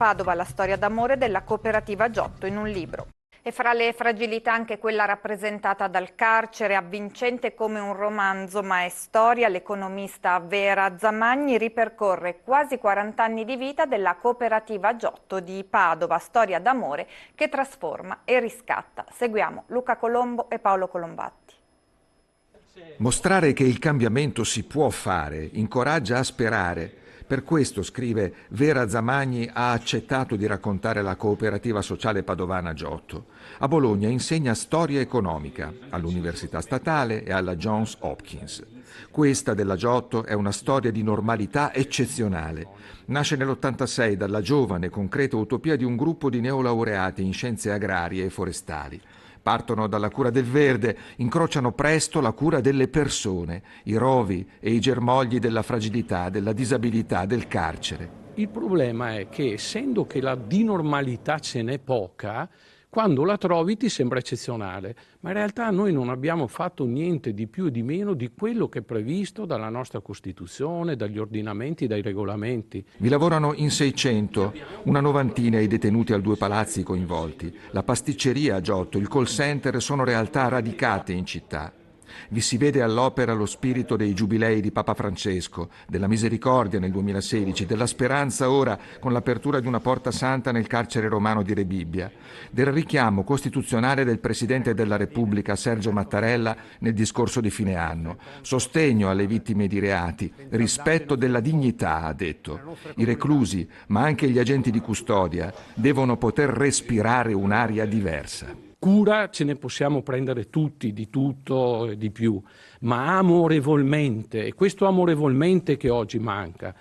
Padova, la storia d'amore della cooperativa Giotto in un libro. E fra le fragilità anche quella rappresentata dal carcere, avvincente come un romanzo, ma è storia. L'economista Vera Zamagni ripercorre quasi 40 anni di vita della cooperativa Giotto di Padova, storia d'amore che trasforma e riscatta. Seguiamo Luca Colombo e Paolo Colombatti. Mostrare che il cambiamento si può fare incoraggia a sperare. Per questo, scrive Vera Zamagni, ha accettato di raccontare la cooperativa sociale padovana Giotto. A Bologna insegna storia economica all'Università Statale e alla Johns Hopkins. Questa della Giotto è una storia di normalità eccezionale. Nasce nell'86 dalla giovane, concreta utopia di un gruppo di neolaureati in scienze agrarie e forestali. Partono dalla cura del verde, incrociano presto la cura delle persone, i rovi e i germogli della fragilità, della disabilità, del carcere. Il problema è che, essendo che di normalità ce n'è poca, quando la trovi ti sembra eccezionale, ma in realtà noi non abbiamo fatto niente di più e di meno di quello che è previsto dalla nostra Costituzione, dagli ordinamenti, dai regolamenti. Vi lavorano in 600, una novantina i detenuti al Due Palazzi coinvolti. La pasticceria a Giotto, il call center sono realtà radicate in città. Vi si vede all'opera lo spirito dei giubilei di Papa Francesco, della misericordia nel 2016, della speranza ora con l'apertura di una porta santa nel carcere romano di Rebibbia, del richiamo costituzionale del Presidente della Repubblica Sergio Mattarella nel discorso di fine anno, sostegno alle vittime di reati, rispetto della dignità, ha detto. I reclusi, ma anche gli agenti di custodia, devono poter respirare un'aria diversa. Cura ce ne possiamo prendere tutti, di tutto e di più, ma amorevolmente, e questo amorevolmente che oggi manca.